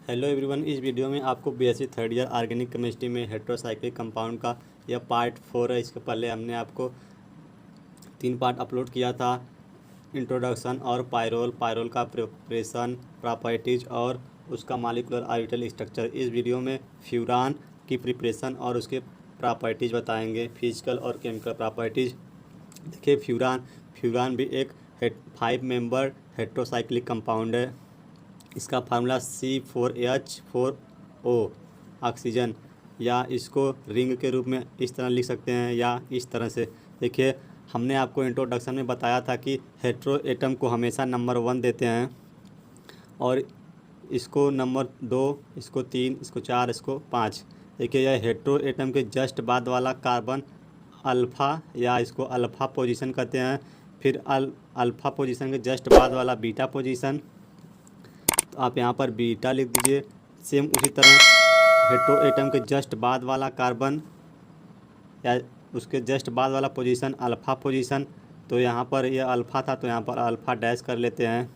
Hello everyone, इस video में आपको BSc third year organic chemistry में हेट्रोसाइक्लिक कंपाउंड का यह पार्ट 4 है। इसके पहले हमने आपको 3 पार्ट अपलोड किया था। इंट्रोडक्शन और पायरोल का प्रिपरेशन, प्रॉपर्टीज और उसका मॉलिक्यूलर ऑर्बिटल स्ट्रक्चर। इस वीडियो में फ्यूरान की प्रिपरेशन और उसके प्रॉपर्टीज बताएंगे, फिजिकल और केमिकल प्रॉपर्टीज। देखिए, फ्यूरान भी एक 5 मेंबर हेट्रोसाइक्लिक कंपाउंड है। इसका फार्मूला C4H4O ऑक्सीजन, या इसको रिंग के रूप में इस तरह लिख सकते हैं या इस तरह से। देखिए, हमने आपको इंट्रोडक्शन में बताया था कि हेट्रो एटम को हमेशा नंबर 1 देते हैं और इसको नंबर 2, इसको 3, इसको 4, इसको 5। देखिए, यह हेट्रो एटम के जस्ट बाद वाला कार्बन अल्फ़ा, या इसको अल्फ़ा पोजीशन कहते हैं। फिर अल्फ़ा पोजीशन के जस्ट बाद वाला बीटा पोजीशन, तो आप यहाँ पर बीटा लिख दीजिए। सेम उसी तरह हेट्रो एटम के जस्ट बाद वाला कार्बन या उसके जस्ट बाद वाला पोजीशन अल्फ़ा पोजीशन, तो यहाँ पर यह अल्फ़ा था तो यहाँ पर अल्फ़ा डैश कर लेते हैं।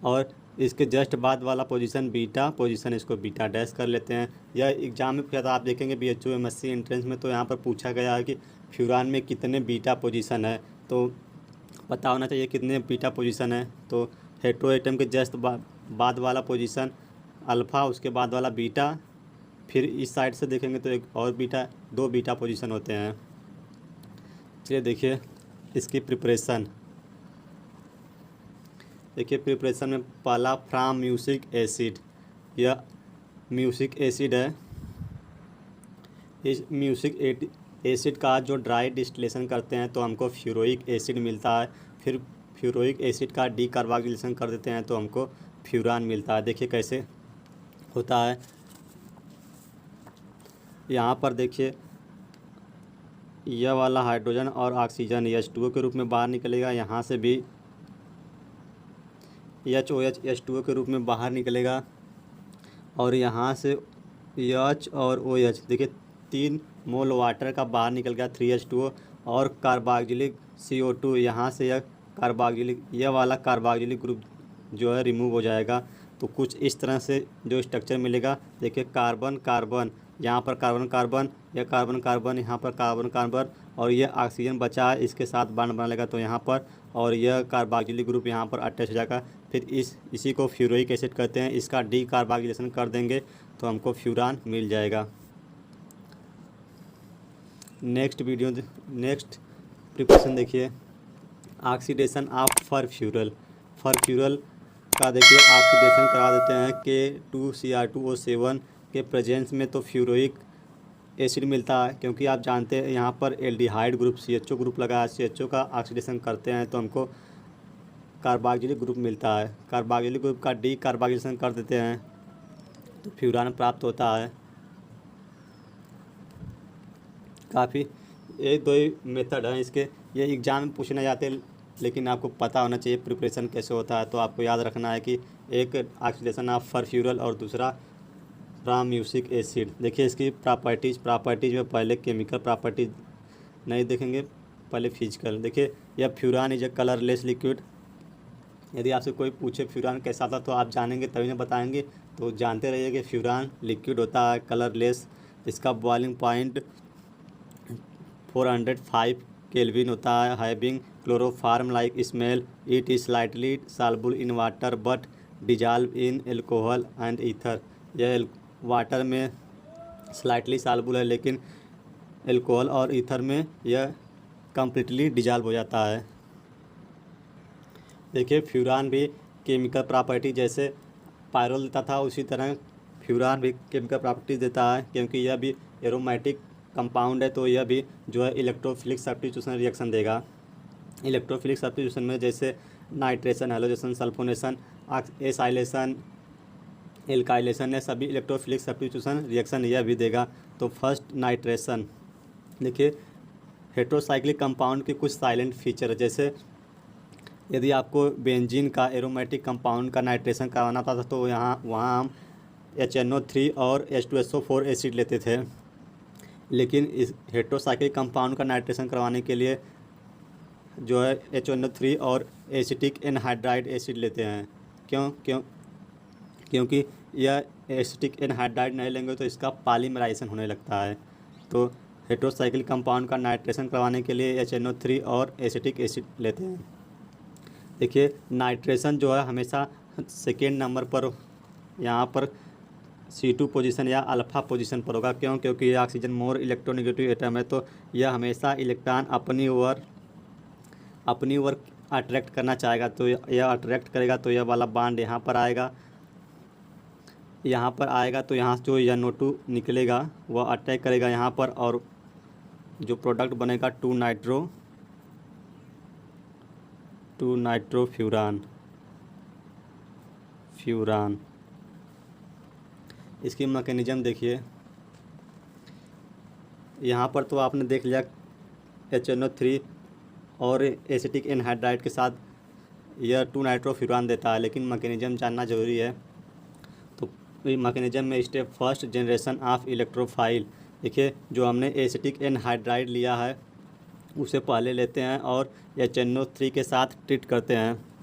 और इसके जस्ट बाद वाला पोजीशन बीटा पोजीशन, इसको बीटा डैश कर लेते हैं। यह एग्जाम में पूछा था, आप देखेंगे BHO MSc एंट्रेंस में, तो यहाँ पर पूछा गया है कि फ्यूरान में कितने बीटा पोजीशन है, तो पता होना चाहिए कितने बीटा पोजीशन है। तो हेट्रो एटम के जस्ट बाद वाला पोजीशन अल्फ़ा, उसके बाद वाला बीटा, फिर इस साइड से देखेंगे तो एक और बीटा, 2 बीटा पोजीशन होते हैं। चलिए देखिए इसकी प्रिपरेशन। देखिए, प्रिपरेशन में पहला फ्राम म्यूसिक एसिड, यह म्यूसिक एसिड है। इस म्यूसिक एसिड का जो ड्राई डिस्टिलेशन करते हैं तो हमको फ्यूरोइक एसिड मिलता है। फिर फ्यूरोइक एसिड का डीकार्बोक्सिलेशन कर देते हैं तो हमको फ्यूरान मिलता है। देखिए कैसे होता है। यहाँ पर देखिए, यह वाला हाइड्रोजन और ऑक्सीजन H2O के रूप में बाहर निकलेगा। यहाँ से भी HOH H2O के रूप में बाहर निकलेगा, और यहाँ से H और OH। देखिए 3 मोल वाटर का बाहर निकल गया, 3H2O, और कार्बोक्सिलिक CO2। यहाँ से यह वाला कार्बोक्सिलिक ग्रुप जो है रिमूव हो जाएगा। तो कुछ इस तरह से जो स्ट्रक्चर मिलेगा। देखिए, कार्बन कार्बन, यहाँ पर कार्बन कार्बन, यह कार्बन कार्बन, यहाँ पर कार्बन कार्बन, और यह ऑक्सीजन बचा है, इसके साथ बॉन्ड बना लेगा तो यहाँ पर, और यह कार्बोक्सिलिक ग्रुप यहाँ पर अटैच हो जाएगा। फिर इसी को फ्यूरोइक एसिड कहते हैं। इसका डीकार्बोक्सिलेशन कर देंगे तो हमको फ्यूरान मिल जाएगा। नेक्स्ट प्रिपरेशन देखिए, ऑक्सीडेशन ऑफ फरफ्यूरल का देखिए ऑक्सीडेशन करा देते हैं K2Cr2O7 के प्रेजेंस में, तो फ्यूरोइक एसिड मिलता है। क्योंकि आप जानते हैं यहाँ पर एल्डिहाइड ग्रुप CHO ग्रुप लगा है, CHO का ऑक्सीडेशन करते हैं तो हमको कार्बोक्सिलिक ग्रुप मिलता है। कार्बोक्सिलिक ग्रुप का डीकार्बोक्सिलेशन कर देते हैं तो फ्यूरान प्राप्त होता है। काफ़ी 1-2 ही मेथड हैं इसके, ये एग्ज़ाम में पूछने जाते हैं, लेकिन आपको पता होना चाहिए प्रिपरेशन कैसे होता है। तो आपको याद रखना है कि एक ऑक्सीडेशन ऑफ फरफ्यूरल और दूसरा फ्राम म्यूसिक एसिड। देखिए इसकी प्रॉपर्टीज़ में पहले केमिकल प्रॉपर्टीज नहीं देखेंगे, पहले फिजिकल। देखिए, यह furan is a colourless liquid. यदि आपसे कोई पूछे फ्यूरान कैसा था तो आप जानेंगे तभी ना बताएंगे, तो जानते रहिए कि फ्यूरान लिक्विड होता है, कलरलेस। इसका बॉइलिंग पॉइंट 405 केल्विन होता है। Having chloroform like smell, it is slightly soluble in water but dissolve in alcohol and ether. यह वाटर में स्लाइटली सॉल्युबल है, लेकिन एल्कोहल और ईथर में यह कम्प्लीटली डिजॉल्व हो जाता है। देखिए, फ्यूरान भी केमिकल प्रॉपर्टी जैसे पायरोल देता था, उसी तरह फ्यूरान भी केमिकल प्रॉपर्टीज देता है। क्योंकि यह भी एरोमेटिक कंपाउंड है तो यह भी जो है इलेक्ट्रोफिलिक सब्स्टिट्यूशन रिएक्शन देगा। इलेक्ट्रोफिलिक सब्स्टिट्यूशन में जैसे नाइट्रेशन, हैलोजेशन, सल्फोनेशन, एसाइलेशन, एल्काइलेशन, है सभी इलेक्ट्रोफिलिक सब्स्टिट्यूशन रिएक्शन यह भी देगा। तो फर्स्ट नाइट्रेशन। देखिए, हेट्रोसाइक्लिक कंपाउंड के कुछ साइलेंट फीचर, जैसे यदि आपको बेंजीन का एरोमेटिक कंपाउंड का नाइट्रेशन करवाना था तो वहाँ हम HNO3 और H2SO4 एसिड लेते थे। लेकिन इस हेट्रोसाइक्लिक कंपाउंड का नाइट्रेशन करवाने के लिए जो है HNO3 और एसिटिक एनहाइड्राइड एसिड लेते हैं। क्यों क्योंकि यह एसिटिक एनहाइड्राइड नहीं लेंगे तो इसका पॉलीमराइजेशन होने लगता है। तो हेटेरोसाइक्लिक कंपाउंड का नाइट्रेशन करवाने के लिए HNO3 और एसिटिक एसिड लेते हैं। देखिए नाइट्रेशन जो है हमेशा सेकेंड नंबर पर यहाँ पर C2 पोजीशन या अल्फ़ा पोजीशन पर होगा। क्यों? क्योंकि यह ऑक्सीजन मोर इलेक्ट्रोनेगेटिव एटम है, तो यह हमेशा इलेक्ट्रॉन अपनी ओर अट्रैक्ट करना चाहेगा। तो यह अट्रैक्ट करेगा तो यह वाला बॉन्ड यहाँ पर आएगा, तो यहाँ जो NO2 निकलेगा वह अटैक करेगा यहाँ पर, और जो प्रोडक्ट बनेगा 2 नाइट्रोफ्यूरान। इसकी मैकेनिज्म देखिए, यहाँ पर तो आपने देख लिया HNO3 और एसिटिक एनहाइड्राइड के साथ यह 2 नाइट्रोफ्यूरान देता है, लेकिन मैकेनिज्म जानना ज़रूरी है। तो मैकेनिज्म में step first, generation of electrophile. देखिए जो हमने एसिटिक एनहाइड्राइड लिया है उसे पहले लेते हैं और HNO3 के साथ ट्रीट करते हैं।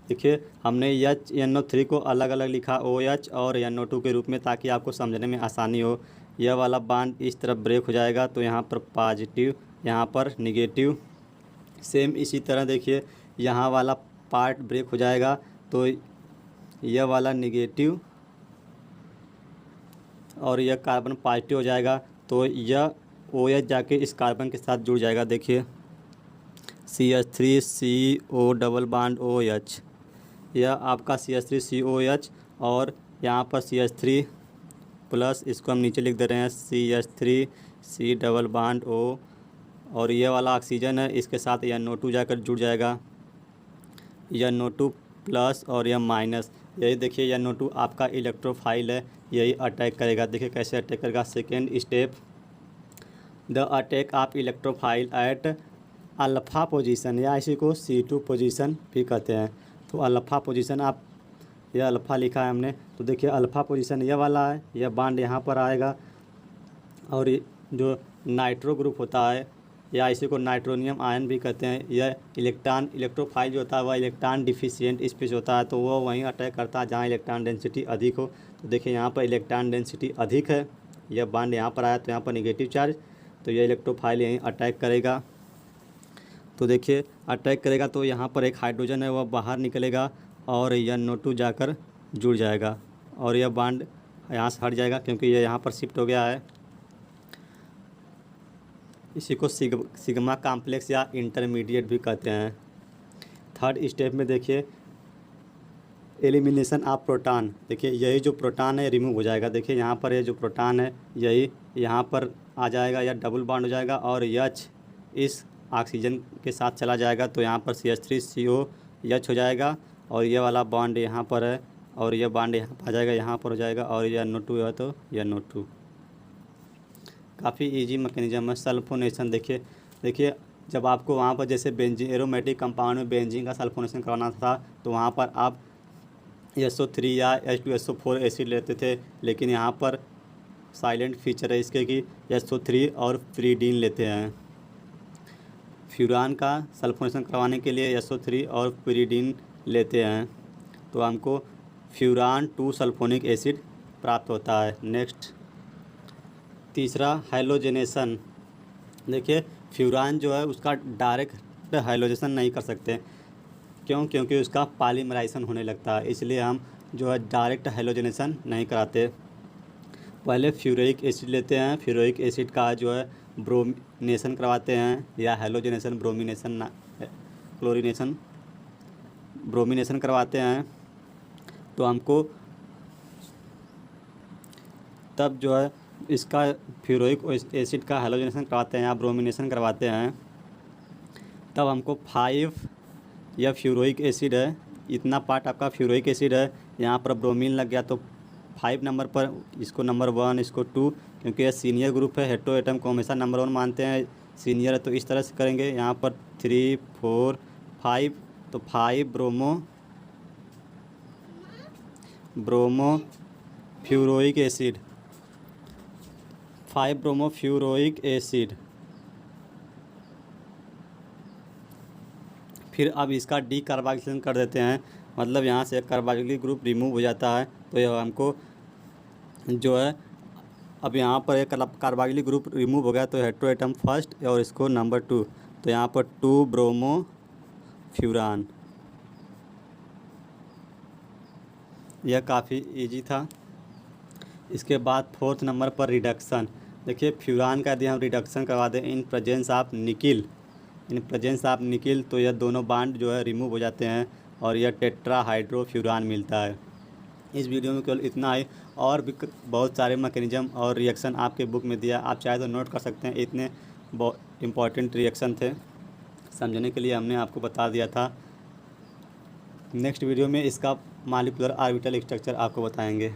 देखिए हमने NO3 को अलग अलग लिखा OH और NO2 के रूप में, ताकि आपको समझने में आसानी हो। यह वाला बॉन्ड इस तरफ ब्रेक हो जाएगा तो यहाँ पर पॉजिटिव, यहाँ पर निगेटिव। सेम इसी तरह देखिए यहाँ वाला पार्ट ब्रेक हो जाएगा तो यह वाला निगेटिव और यह कार्बन पॉजिटिव हो जाएगा, तो यह OH जाके इस कार्बन के साथ जुड़ जाएगा। देखिए CH3CO डबल बॉन्ड OH, यह आपका CH3COH और यहाँ पर CH3 प्लस, इसको हम नीचे लिख दे रहे हैं CH3C डबल बॉन्ड O, और ये वाला ऑक्सीजन है, इसके साथ NO2 जाकर जुड़ जाएगा, NO2 प्लस और यह माइनस। यही देखिए NO2 आपका इलेक्ट्रोफाइल है, यही अटैक करेगा। देखिए कैसे अटैक करेगा। Second step, the attack of electrophile at alpha position, या इसी को C2 पोजीशन भी कहते हैं। तो अल्फ़ा पोजीशन, आप यह अल्फ़ा लिखा है हमने, तो देखिए अल्फ़ा पोजीशन यह वाला है, यह बॉन्ड यहाँ पर आएगा, और जो नाइट्रो ग्रुप होता है या इसी को नाइट्रोनियम आयन भी कहते हैं, यह इलेक्ट्रोफाइल जो होता है वह इलेक्ट्रॉन डिफिशिएंट स्पीशीज होता है, तो वह वहीं अटैक करता है जहाँ इलेक्ट्रॉन डेंसिटी अधिक हो। तो देखिए यहाँ पर इलेक्ट्रॉन डेंसिटी अधिक है, यह बॉन्ड यहाँ पर आया तो यहाँ पर निगेटिव चार्ज, तो यह इलेक्ट्रोफाइल यहीं अटैक करेगा। तो देखिए अटैक करेगा तो यहाँ पर एक हाइड्रोजन है वह बाहर निकलेगा और NO2 जाकर जुड़ जाएगा, और यह बॉन्ड यहाँ से हट जाएगा क्योंकि यह यहाँ पर शिफ्ट हो गया है। इसी को सिग्मा कॉम्प्लेक्स या इंटरमीडिएट भी कहते हैं। थर्ड स्टेप में देखिए एलिमिनेशन ऑफ प्रोटॉन। देखिए यही जो प्रोटॉन है रिमूव हो जाएगा। देखिए यहाँ पर ये जो प्रोटॉन है यही यहाँ पर आ जाएगा या डबल बॉन्ड हो जाएगा, और H इस ऑक्सीजन के साथ चला जाएगा, तो यहाँ पर CH3COH हो जाएगा, और ये वाला बॉन्ड यहाँ पर है और यह बॉन्ड यहाँ पर आ जाएगा, यहाँ पर हो जाएगा, और यह NO2 है तो यह NO2। काफ़ी इजी मैकेनिज्म है। सल्फोनेशन देखिए जब आपको वहाँ पर जैसे बेंजीन एरोमेटिक कंपाउंड में बेंजीन का सल्फोनेशन करवाना था तो वहाँ पर आप SO3 या H2SO4 एसिड लेते थे, लेकिन यहाँ पर साइलेंट फीचर है इसके कि SO3 और फ्रीडीन लेते हैं। फ्यूरान का सल्फोनेशन करवाने के लिए SO3 और फ्रीडीन लेते हैं, तो हमको फ्यूरान 2 सल्फोनिक एसिड प्राप्त होता है। नेक्स्ट तीसरा हैलोजेनेशन। देखिए फ्यूरान जो है उसका डायरेक्ट हैलोजेशन नहीं कर सकते, क्यों? क्योंकि उसका पॉलीमराइजेशन होने लगता है, इसलिए हम जो है डायरेक्ट हैलोजेनेशन नहीं कराते। पहले फ्यूरिक एसिड लेते हैं, फ्यूरिक एसिड का जो है ब्रोमिनेशन करवाते हैं या हैलोजेनेशन ब्रोमिनेशन करवाते हैं, तो हमको तब जो है इसका फ्यूरिक एसिड का हैलोजेनेशन करवाते हैं या ब्रोमिनेशन करवाते हैं, तब हमको 5 यह फ्यूरिक एसिड है, इतना पार्ट आपका फ्यूरिक एसिड है, यहाँ पर ब्रोमीन लग गया तो 5 नंबर पर इसको नंबर 1, इसको 2, क्योंकि यह सीनियर ग्रुप है, हेटेरो एटम को हमेशा नंबर 1 मानते हैं, सीनियर है तो इस तरह से करेंगे। यहाँ पर 3, 4, 5, तो 5 bromo furoic acid, 5 bromo furoic acid. फिर अब इसका डीकार्बोक्सिलेशन कर देते हैं, मतलब यहाँ से कार्बोक्सिलिक ग्रुप रिमूव हो जाता है। तो यह हमको जो है अब यहाँ पर एक कार्बोक्सिलिक ग्रुप रिमूव हो गया, तो हेटेरो एटम फर्स्ट और इसको नंबर 2, तो यहाँ पर 2 ब्रोमो फ्यूरान। यह काफ़ी इजी था। इसके बाद 4th नंबर पर रिडक्शन। देखिए फ्यूरान का यदि हम रिडक्शन करवा दें इन प्रेजेंस ऑफ निकिल, तो यह दोनों बांड जो है रिमूव हो जाते हैं और यह टेट्राहाइड्रोफ्यूरान मिलता है। इस वीडियो में केवल इतना ही, और भी बहुत सारे मैकेनिज्म और रिएक्शन आपके बुक में दिया, आप चाहे तो नोट कर सकते हैं। इतने बहुत इम्पॉर्टेंट रिएक्शन थे, समझने के लिए हमने आपको बता दिया था। नेक्स्ट वीडियो में इसका मॉलिक्यूलर ऑर्बिटल स्ट्रक्चर आपको बताएंगे।